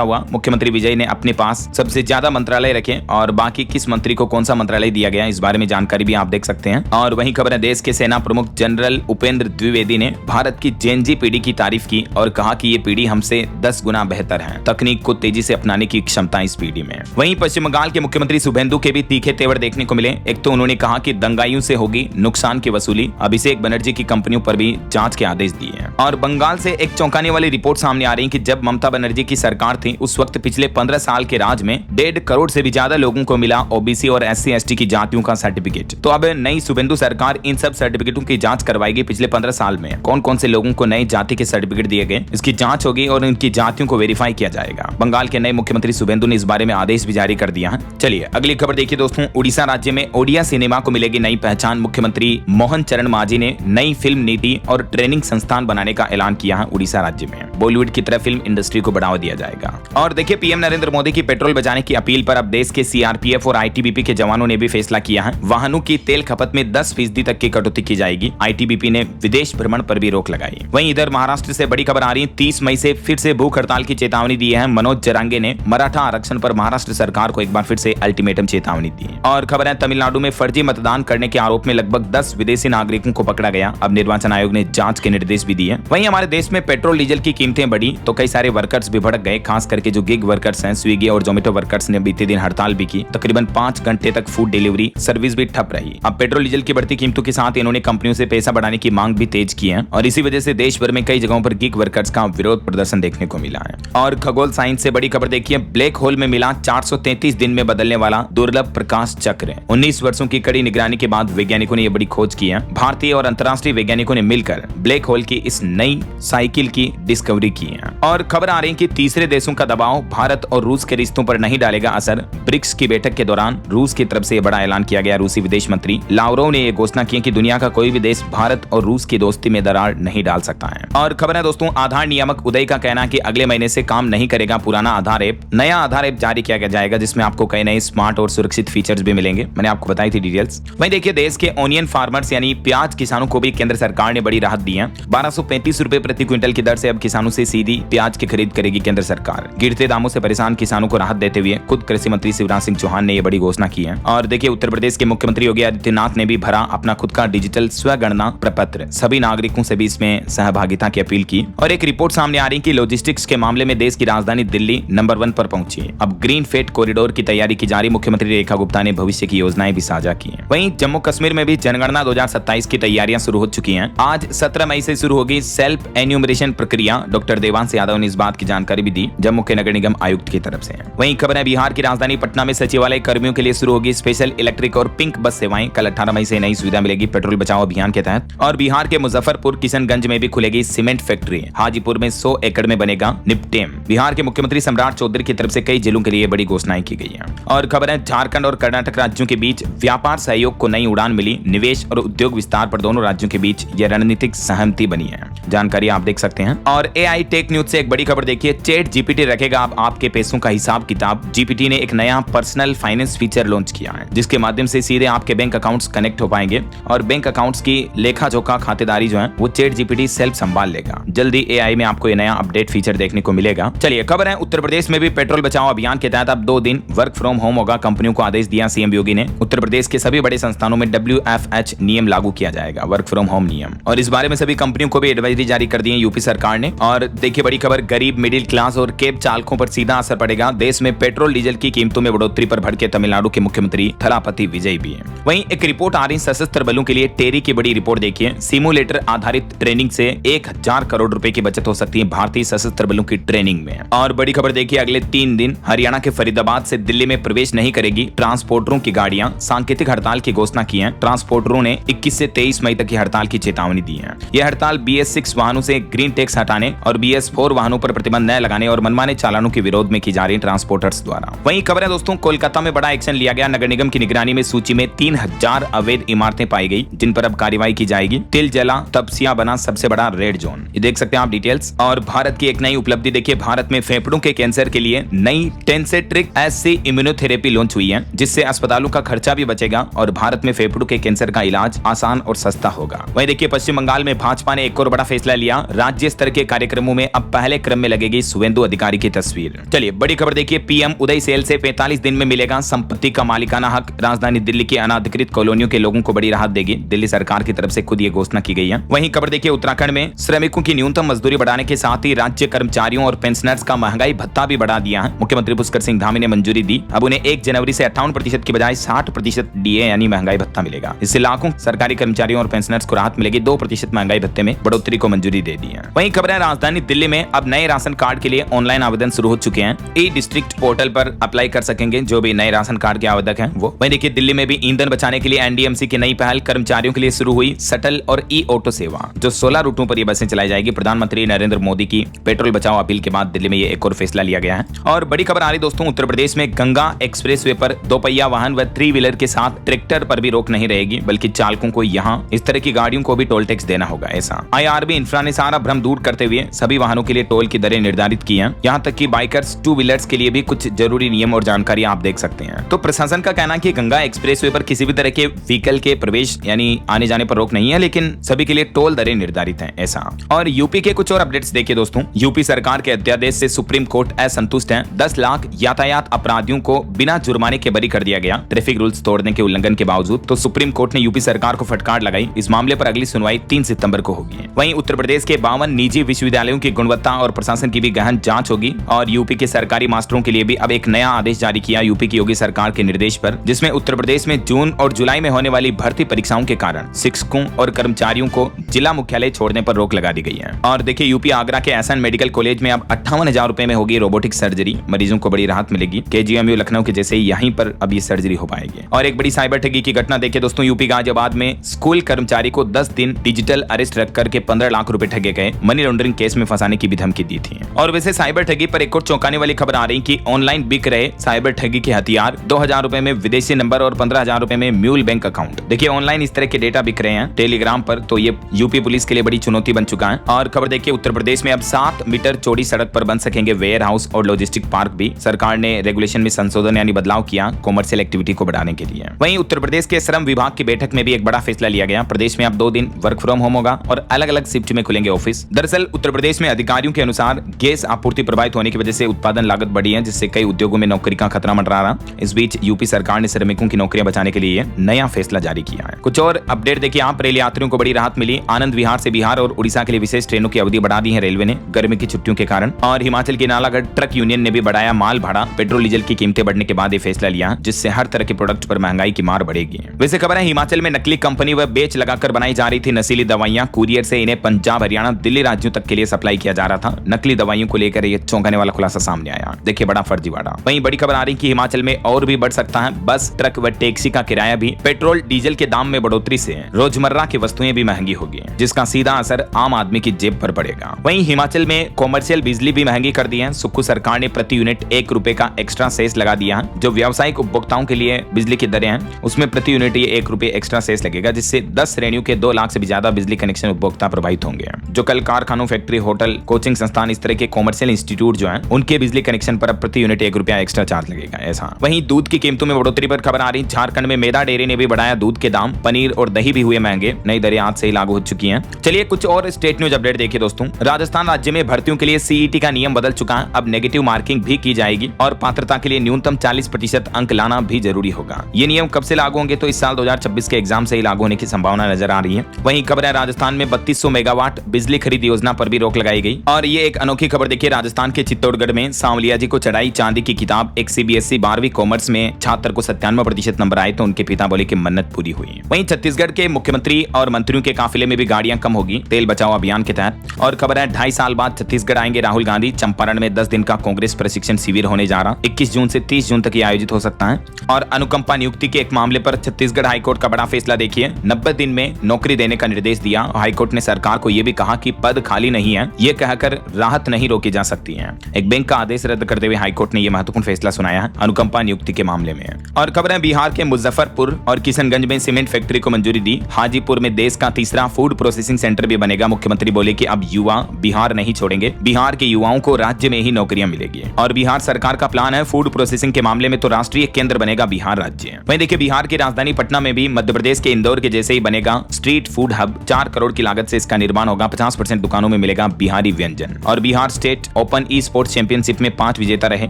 हुआ। मुख्यमंत्री विजय ने अपने पास सबसे ज्यादा मंत्रालय रखे और बाकी किस मंत्री को कौन सा मंत्रालय दिया गया, इस बारे में जानकारी भी आप देख सकते हैं। और वहीं खबर है, देश के सेना प्रमुख जनरल उपेंद्र द्विवेदी ने भारत की जेनजी पीढ़ी की तारीफ की और कहा कि ये पीढ़ी हमसे 10 गुना बेहतर है। तकनीक को तेजी से अपनाने की क्षमता इस पीढ़ी में। वहीं पश्चिम बंगाल के मुख्यमंत्री शुभेंदु के भी तीखे तेवर देखने को मिले। एक तो उन्होंने कहा कि दंगाइयों से होगी नुकसान की वसूली, अभिषेक बनर्जी की कंपनियों पर भी जांच के आदेश दिए हैं। और बंगाल से एक चौंकाने वाली रिपोर्ट सामने आ रही है कि जब ममता बनर्जी की सरकार थी उस वक्त पिछले 15 साल के राज में 1.5 करोड़ से भी ज्यादा लोगों को मिला ओबीसी और SC/ST की जातियों का सर्टिफिकेट। तो अब नई शुभेंदु सरकार इन सब सर्टिफिकेटों की जांच करवाएगी। पिछले 15 साल में कौन कौन से लोगों को नई जाति के सर्टिफिकेट दिए गए, इसकी जांच होगी और उनकी जातियों को वेरीफाई किया जाएगा। बंगाल के नए मुख्यमंत्री शुभेंदु ने इस बारे में आदेश भी जारी कर दिया है। चलिए अगली खबर देखिए दोस्तों, उड़ीसा राज्य में ओडिया सिनेमा को मिलेगी नई पहचान। मुख्यमंत्री मोहन चरण मांझी ने नई फिल्म नीति और ट्रेनिंग संस्थान बनाने का ऐलान किया है। उड़ीसा राज्य में बॉलीवुड की तरह फिल्म इंडस्ट्री को बढ़ावा दिया जाएगा। और देखिए, पीएम नरेंद्र मोदी की पेट्रोल बचाने की अपील पर अब देश के सीआरपीएफ और आईटीबीपी के जवानों ने भी फैसला किया है। वाहनों की तेल खपत में 10% तक की कटौती की जाएगी। आईटीबीपी ने विदेश भ्रमण पर भी रोक लगाई। वहीं इधर महाराष्ट्र से बड़ी खबर आ रही है, 30 मई से फिर से भूख हड़ताल की चेतावनी दी है। मनोज जरांगे ने मराठा आरक्षण पर महाराष्ट्र सरकार को एक बार फिर से अल्टीमेटम चेतावनी दी। और खबर है, तमिलनाडु में फर्जी मतदान करने के आरोप में लगभग 10 विदेशी नागरिकों को पकड़ा गया। अब निर्वाचन आयोग ने जांच के निर्देश भी दिए। वहीं हमारे देश में पेट्रोल डीजल की कीमतें बढ़ी तो कई सारे वर्कर्स भी भड़क गए। खास करके जो गिग वर्कर्स हैं, स्विगी और जोमेटो वर्कर्स ने बीते दिन हड़ताल भी की। तकरीबन 5 घंटे तक फूड डिलीवरी सर्विस भी ठप रही। अब पेट्रोल डीजल की बढ़ती कीमतों के साथ इन्होंने कंपनियों से पैसा बढ़ाने की मांग भी तेज की है और इसी वजह से देश भर में कई जगहों पर गिग वर्कर्स का विरोध प्रदर्शन देखने को मिला है। और खगोल साइंस से बड़ी खबर देखिए, ब्लैक होल में मिला 433 दिन में बदलने वाला दुर्लभ प्रकाश चक्र। 19 वर्षों की कड़ी निगरानी के बाद वैज्ञानिकों ने यह बड़ी खोज की है। भारतीय और अंतर्राष्ट्रीय वैज्ञानिकों ने मिलकर ब्लैक होल की इस नई साइकिल की डिस्कवरी की है। और खबर आ रही है कि तीसरे देशों का दबाव भारत और रूस के रिश्तों पर नहीं डालेगा असर। ब्रिक्स की बैठक के दौरान रूस की तरफ से बड़ा ऐलान किया गया। रूसी विदेश मंत्री लावरोव ने यह घोषणा की कि दुनिया का कोई भी देश भारत और रूस की दोस्ती में दरार नहीं डाल सकता है। और खबर है दोस्तों, आधार नियामक उदय का कहना है कि अगले महीने से काम नहीं करेगा पुराना आधार ऐप। नया आधार ऐप जारी किया जाएगा जिसमें आपको कई नए स्मार्ट और सुरक्षित फीचर्स भी मिलेंगे। मैंने आपको बताई थी डिटेल्स। वहीं देखिए, देश के ऑनियन फार्मर्स यानी प्याज किसानों को भी केंद्र सरकार ने बड़ी राहत दी है। 1235 रुपए प्रति क्विंटल की दर से अब किसानों से सीधी प्याज की खरीद करेगी केंद्र सरकार। गिरते दामों से परेशान किसानों को राहत देते हुए खुद कृषि मंत्री शिवराज सिंह चौहान ने यह बड़ी घोषणा की है। और देखिए, उत्तर प्रदेश के मुख्यमंत्री योगी आदित्यनाथ ने भी भरा अपना खुद का डिजिटल स्वगणना प्रपत्र। सभी नागरिकों से भी इसमें सहभागिता की अपील की। और एक रिपोर्ट सामने आ रही है कि लॉजिस्टिक्स के मामले में देश की राजधानी दिल्ली नंबर 1 पर पहुंची। अब ग्रीन फेट कॉरिडोर की तैयारी की जा रही। मुख्यमंत्री रेखा गुप्ता ने भविष्य की योजनाएं भी साझा की हैं। वहीं जम्मू कश्मीर में भी जनगणना 2027 की तैयारियां शुरू हो चुकी हैं। आज 17 मई से शुरू होगी सेल्फ एन्यूमरेशन प्रक्रिया। डॉक्टर देवांश यादव ने इस बात की जानकारी भी दी जम्मू के नगर निगम आयुक्त की तरफ से। वहीं खबर है, बिहार की राजधानी पटना में सचिवालय कर्मियों के लिए शुरू होगी स्पेशल इलेक्ट्रिक और पिंक बस सेवाएं। कल 18 मई से नई सुविधा मिलेगी पेट्रोल बचाओ अभियान के तहत। और बिहार के मुजफ्फरपुर किशनगंज में भी खुलेगी सीमेंट फैक्ट्री। हाजीपुर में 100 एकड़ में बनेगा निपटेम। बिहार के मुख्यमंत्री सम्राट चौधरी की तरफ से कई जिलों के लिए बड़ी घोषणाएं की गई है। और खबर है, झारखंड और कर्नाटक राज्यों के बीच व्यापार सहयोग को नई उड़ान मिली। निवेश और उद्योग विस्तार पर दोनों राज्यों के बीच यह रणनीतिक सहमति बनी है। जानकारी आप देख सकते हैं। और एआई टेक न्यूज से एक बड़ी खबर देखिए, चैट जीपीटी रखेगा अब आपके पैसों का हिसाब किताब। जीपीटी ने एक नया पर्सनल फाइनेंस फीचर लॉन्च किया है जिसके माध्यम से सीधे आपके बैंक अकाउंट्स कनेक्ट हो पाएंगे और बैंक अकाउंट्स की लेखा जोखा खातेदारी जो है वो चैट जीपीटी सेल्फ संभाल लेगा। जल्दी एआई में आपको ये नया अपडेट फीचर देखने को मिलेगा। चलिए खबर है, उत्तर प्रदेश में भी पेट्रोल बचाओ अभियान के तहत अब 2 दिन वर्क फ्रॉम होम होगा। कंपनियों को आदेश दिया सीएम योगी ने। उत्तर प्रदेश के सभी बड़े संस्थानों में WFH नियम लागू किया जाएगा, वर्क फ्रॉम होम नियम। और इस बारे में सभी कंपनियों को भी एडवाइजरी जारी कर दी है यूपी सरकार ने। और देखिए बड़ी खबर, गरीब मिडिल क्लास और कैब चालकों पर सीधा असर पड़ेगा। देश में पेट्रोल डीजल की कीमतों में बढ़ोतरी पर भड़के तमिलनाडु के मुख्यमंत्री थलापति विजय भी है। वहीं एक रिपोर्ट आ रही सशस्त्र बलों के लिए टेरी की बड़ी रिपोर्ट देखिए। सिमुलेटर आधारित ट्रेनिंग से 1000 करोड़ रुपए की बचत हो सकती है भारतीय सशस्त्र बलों की ट्रेनिंग में। और बड़ी खबर देखिए, अगले 3 दिन हरियाणा के फरीदाबाद से दिल्ली में प्रवेश नहीं करेगी ट्रांसपोर्टरों की गाड़ियां। सांकेतिक हड़ताल की घोषणा की है। ट्रांसपोर्टरों ने 21 से 23 मई तक की हड़ताल की चेतावनी दी है। यह हड़ताल BS6 वाहनों से ग्रीन टैक्स हटाने और BS4 वाहनों पर प्रतिबंध न लगाने और मनमाने चालानों के विरोध में की जा रही ट्रांसपोर्टर्स द्वारा। वहीं खबर है दोस्तों, कोलकाता में बड़ा एक्शन लिया गया। नगर निगम की निगरानी में सूची में 3000 अवैध इमारतें पाई गई जिन पर अब कार्रवाई की जाएगी। तिलजला तपसिया बना सबसे बड़ा रेड जोन। ये देख सकते हैं आप डिटेल्स। और भारत की एक नई उपलब्धि देखिए, भारत में फेफड़ों के कैंसर के लिए नई टेंसेट्रिक SC इम्यूनोथेरेपी लॉन्च हुई है जिससे अस्पतालों का खर्चा भी बचेगा और भारत में फेफड़ों के कैंसर का इलाज आसान और सस्ता होगा। वहीं देखिए, पश्चिम बंगाल बंगाल में भाजपा ने एक और बड़ा फैसला लिया। राज्य स्तर के कार्यक्रमों में अब पहले क्रम में लगेगी शुभेंदु अधिकारी की तस्वीर। चलिए बड़ी खबर देखिए, पीएम उदय सेल से 45 दिन में मिलेगा संपत्ति का मालिकाना हक। राजधानी दिल्ली की अनाधिकृत कॉलोनियों के लोगों को बड़ी राहत देगी। दिल्ली सरकार की तरफ से खुद ये घोषणा की गई है। वहीं खबर देखिए, उत्तराखंड में श्रमिकों की न्यूनतम मजदूरी बढ़ाने के साथ ही राज्य कर्मचारियों और पेंशनर्स का महंगाई भत्ता भी बढ़ा दिया है। मुख्यमंत्री पुष्कर सिंह धामी ने मंजूरी दी। अब उन्हें 1 जनवरी से 58% की बजाय 60% डीए यानी महंगाई भत्ता मिलेगा। इससे लाखों सरकारी कर्मचारियों और पेंशनर्स को राहत मिलेगी। 2% महंगाई भत्ते में बढ़ोतरी को मंजूरी दे दी है। वहीं खबर है, राजधानी दिल्ली में अब नए राशन कार्ड के लिए ऑनलाइन आवेदन शुरू हो चुके हैं। ई डिस्ट्रिक्ट पोर्टल पर अप्लाई कर सकेंगे जो भी नए राशन कार्ड के आवेदक हैं वो। वहीं देखिए, दिल्ली में भी ईंधन बचाने के लिए एनडीएमसी की नई पहल। कर्मचारियों के लिए शुरू हुई शटल और ई ऑटो सेवा, जो 16 रूटों पर ये बसें चलाई जाएगी। प्रधानमंत्री नरेंद्र मोदी की पेट्रोल बचाओ अपील के बाद दिल्ली में ये एक और फैसला लिया गया है। और बड़ी खबर आ रही दोस्तों, उत्तर प्रदेश में गंगा एक्सप्रेसवे पर 2 पहिया वाहन व 3 व्हीलर के साथ ट्रैक्टर पर भी रोक नहीं रहेगी, बल्कि चालकों को यहां इस तरह की गाड़ियों को भी टोल टैक्स देना होगा। ऐसा आईआरबी इंफ्रा ने सारा भ्रम दूर करते हुए सभी वाहनों के लिए टोल की दरें निर्धारित की हैं। यहां तक कि बाइकर्स 2 व्हीलर्स के लिए भी कुछ जरूरी नियम और जानकारी आप देख सकते हैं। तो प्रशासन का कहना है कि गंगा एक्सप्रेसवे पर किसी भी तरह के व्हीकल के प्रवेश यानी आने जाने पर रोक नहीं है, लेकिन सभी के लिए टोल दरें निर्धारित हैं। ऐसा और यूपी के कुछ और अपडेट्स देखिए दोस्तों। यूपी सरकार के अध्यादेश से सुप्रीम कोर्ट असंतुष्ट है। 10 लाख यातायात अपराधियों को बिना जुर्माने के बरी कर दिया गया, ट्रैफिक रूल्स तोड़ने के उल्लंघन के बावजूद। तो सुप्रीम कोर्ट ने यूपी सरकार को फटकार लगाई। इस मामले पर अगली सुनवाई 3 सितंबर को होगी। वहीं उत्तर प्रदेश के 52 निजी विश्वविद्यालयों की गुणवत्ता और प्रशासन की भी गहन जांच होगी। और यूपी के सरकारी मास्टरों के लिए भी अब एक नया आदेश जारी किया यूपी की योगी सरकार के निर्देश पर, जिसमें उत्तर प्रदेश में जून और जुलाई में होने वाली भर्ती परीक्षाओं के कारण शिक्षकों और कर्मचारियों को जिला मुख्यालय छोड़ने पर रोक लगा दी गई है। और देखिए, यूपी आगरा के एसएन मेडिकल कॉलेज में अब 58,000 रुपए में होगी रोबोटिक सर्जरी। मरीजों को बड़ी राहत मिलेगी। केजीएमयू लखनऊ के जैसे यहीं पर अब ये सर्जरी हो पाएगी। और एक बड़ी साइबर ठगी की घटना देखिए दोस्तों, यूपी गाजियाबाद में स्कूल कर्मचारी को 10 दिन डिजिटल अरेस्ट रख करके 15 लाख रुपए ठगे गए। मनी लॉन्ड्रिंग केस में फंसाने की भी धमकी दी थी। और वैसे साइबर ठगी पर एक और चौंकाने वाली खबर आ रही कि ऑनलाइन बिक रहे साइबर ठगी के हथियार, 2,000 रुपए में विदेशी नंबर और 15,000 रुपए में म्यूल बैंक अकाउंट। देखिए, ऑनलाइन इस तरह के डेटा बिक रहे हैं टेलीग्राम पर, तो ये यूपी पुलिस के लिए बड़ी चुनौती बन चुका है। और खबर देखिए, उत्तर प्रदेश में अब 7 मीटर चौड़ी सड़क पर बन सकेंगे वेयर हाउस और लॉजिस्टिक पार्क भी। सरकार ने रेगुलेशन में संशोधन यानी बदलाव किया कॉमर्शियल एक्टिविटी को बढ़ाने के लिए। वहीं उत्तर प्रदेश के श्रम विभाग की बैठक में भी एक बड़ा फैसला लिया गया। प्रदेश में अब 2 दिन वर्क फ्रॉम होम होगा और अलग अलग शिफ्ट में खुलेंगे ऑफिस। दरअसल उत्तर प्रदेश में अधिकारियों के अनुसार गैस आपूर्ति प्रभावित होने की वजह से उत्पादन लागत बढ़ी है, जिससे कई उद्योगों में नौकरी का खतरा मंडरा रहा। इस बीच यूपी सरकार ने श्रमिकों की नौकरियां बचाने के लिए नया फैसला जारी किया है। कुछ और अपडेट देखिए आप, रेल यात्रियों को बड़ी राहत मिली। आनंद विहार से बिहार और उड़ीसा के लिए विशेष ट्रेनों की अवधि बढ़ा दी है रेलवे ने गर्मी की छुट्टियों के कारण। और हिमाचल के नालागढ़ ट्रक यूनियन ने भी बढ़ाया माल भाड़ा। पेट्रोल डीजल की कीमतें बढ़ने के बाद ये फैसला लिया, जिससे हर तरह के प्रोडक्ट पर महंगाई की मार बढ़ेगी। वैसे खबर है, हिमाचल में नकली कंपनी व बेच लगाकर बनाई जा रही थी नशीली दवाइयां। कुरियर से इन्हें पंजाब, हरियाणा, दिल्ली राज्यों तक के लिए सप्लाई किया जा रहा था। नकली दवाइयों को लेकर ये चौंकाने वाला खुलासा सामने आया। देखिए, बड़ा फर्जीवाड़ा। वहीं बड़ी खबर आ रही कि हिमाचल में और भी बढ़ सकता है बस, ट्रक व टैक्सी का किराया भी। पेट्रोल डीजल के दाम में बढ़ोतरी से रोजमर्रा की वस्तुएं भी महंगी होगी, जिसका सीधा असर आम आदमी की जेब पर पड़ेगा। वहीं हिमाचल में कॉमर्शियल बिजली भी महंगी कर दी है। सुक्खू सरकार ने प्रति यूनिट 1 रुपए का एक्स्ट्रा सेस लगा दिया है। जो व्यावसायिक उपभोक्ताओं के लिए बिजली की दरें हैं, उसमें प्रति यूनिट ये 1 रुपए एक्स्ट्रा सेस लगेगा, जिससे 10 श्रेणियों के 2 लाख से भी ज्यादा बिजली कनेक्शन उपभोक्ता प्रभावित होंगे। जो कल कारखानों, फैक्ट्री, होटल, कोचिंग संस्थान, इस तरह के कॉमर्शियल इंस्टीट्यूट जो हैं, उनके बिजली कनेक्शन पर अब प्रति यूनिट 1 रुपया एक्स्ट्रा चार्ज लगेगा। ऐसा वहीं दूध की कीमतों में बढ़ोतरी पर खबर आ रही। झारखंड में मेदा डेयरी ने भी बढ़ाया दूध के दाम। पनीर और दही भी हुए महंगे। नई दरें आज से ही लागू हो चुकी हैं। चलिए कुछ और स्टेट न्यूज अपडेट देखिए दोस्तों। राजस्थान राज्य में भर्तियों के लिए सीईटी का नियम बदल चुका है। अब नेगेटिव मार्किंग भी की जाएगी और पात्रता के लिए न्यूनतम 40% अंक लाना भी जरूरी होगा। ये नियम कब से लागू होंगे? तो इस साल 2026 के एग्जाम से ही लागू होने की संभावना नजर आ रही है। वहीं खबर है, राजस्थान में 3200 मेगावाट बिजली खरीद योजना पर भी रोक लगाई गई। और ये एक अनोखी खबर देखिए, राजस्थान के चित्तौड़गढ़ में सांवलिया जी को चढ़ाई चांदी की किताब। एक सीबीएसई 12वीं कॉमर्स में छात्र को 97% नंबर आए तो उनके पिता बोले कि मन्नत पूरी हुई। वहीं छत्तीसगढ़ के मुख्यमंत्री और मंत्रियों के काफिले में भी गाड़ियां कम होगी तेल बचाओ अभियान के तहत। और खबर है, 2.5 साल बाद छत्तीसगढ़ आएंगे राहुल गांधी। चंपारण में 10 दिन का कांग्रेस प्रशिक्षण शिविर होने जा रहा। 21 जून से 30 जून तक ये आयोजित हो सकता है। और अनुकंपा नियुक्ति के एक मामले पर छत्तीसगढ़ हाईकोर्ट का बड़ा फैसला देखिए। 90 दिन में नौकरी देने का निर्देश दिया। हाईकोर्ट ने सरकार को यह भी कहा कि पद खाली नहीं है, ये कहकर राहत नहीं रोकी जा सकती है। एक बैंक का आदेश रद्द करते हुए हाईकोर्ट ने यह महत्वपूर्ण फैसला सुनाया है अनुकंपा नियुक्ति के मामले में। और खबर है, बिहार के मुजफ्फरपुर और किशनगंज में सीमेंट फैक्ट्री को मंजूरी दी। हाजीपुर में देश का तीसरा फूड प्रोसेसिंग सेंटर भी बनेगा। मुख्यमंत्री बोले कि अब युवा बिहार नहीं छोड़ेंगे, बिहार के युवाओं को राज्य में ही नौकरियां मिलेगी। और बिहार सरकार का प्लान है फूड प्रोसेसिंग के मामले में तो राष्ट्रीय केंद्र बनेगा बिहार राज्य। वहीं देखिए, बिहार की राजधानी पटना में भी मध्य प्रदेश के इंदौर के जैसे ही बनेगा स्ट्रीट फूड हब। 4 करोड़ की लागत से इसका निर्माण होगा। 50% दुकानों में मिलेगा बिहारी व्यंजन। और Bihar state open e sports championship में 5 विजेता रहे।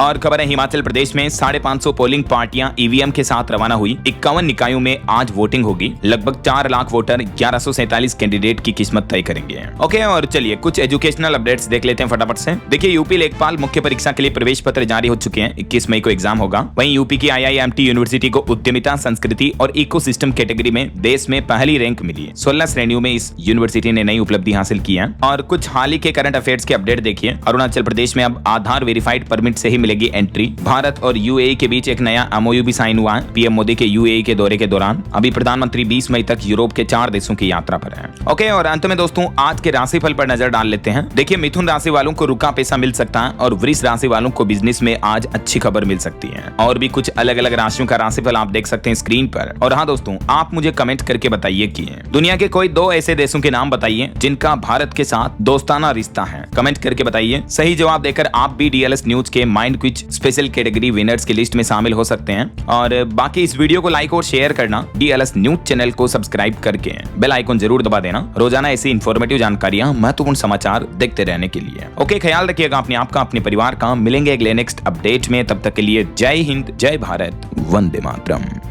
और खबर है हिमाचल प्रदेश में 550 पोलिंग पार्टियां ईवीएम के साथ रवाना हुई। 51 निकायों में आज वोटिंग होगी। लगभग 4 लाख वोटर 1147 कैंडिडेट की किस्मत तय करेंगे। ओके, और चलिए कुछ एजुकेशनल अपडेट्स देख लेते हैं फटाफट से। देखिए, यूपी लेखपाल मुख्य परीक्षा के लिए प्रवेश पत्र जारी हो चुके हैं। 21 मई को एग्जाम होगा। वहीं यूपी की IIMT यूनिवर्सिटी को उद्यमिता, संस्कृति और इकोसिस्टम कैटेगरी में देश में पहली रैंक मिली है। 16 श्रेणियों में इस यूनिवर्सिटी ने नई उपलब्धि हासिल की है। और कुछ हाल ही के करंट अफेयर्स के अपडेट देखिए। अरुणाचल प्रदेश में अब आधार वेरीफाइड परमिट से ही मिलेगी एंट्री। भारत और UAE के बीच एक नया MOU भी साइन हुआ है। पीएम मोदी के UAE के दौरे के दौरान। अभी प्रधानमंत्री 20 मई तक यूरोप के 4 देशों की यात्रा पर है। ओके, और अंत में दोस्तों आज के राशिफल पर नजर डाल लेते हैं। देखिए, मिथुन राशि वालों को रुका पैसा मिल सकता है और वृष राशि वालों को बिजनेस में आज अच्छी खबर मिल सकती है। और भी कुछ अलग अलग राशियों का राशिफल आप देख सकते हैं स्क्रीन पर। और हाँ दोस्तों, आप मुझे कमेंट करके बताइए कि दुनिया के कोई 2 ऐसे देशों के नाम बताइए जिनका भारत के साथ दोस्ताना रिश्ता है। कमेंट करके बताइए। सही जवाब देकर आप भी DLS न्यूज के mind quiz special category winners की लिस्ट में शामिल हो सकते हैं। और बाकी इस वीडियो को लाइक और शेयर करना, DLS न्यूज चैनल को सब्सक्राइब करके बेल आइकन जरूर दबा देना रोजाना ऐसी इंफॉर्मेटिव जानकारियां, महत्वपूर्ण समाचार देखते रहने के लिए। ओके, ख्याल रखिएगा अपने आपका, अपने परिवार का। मिलेंगे अगले नेक्स्ट अपडेट में। तब तक के लिए जय हिंद, जय भारत, वंदे मातरम।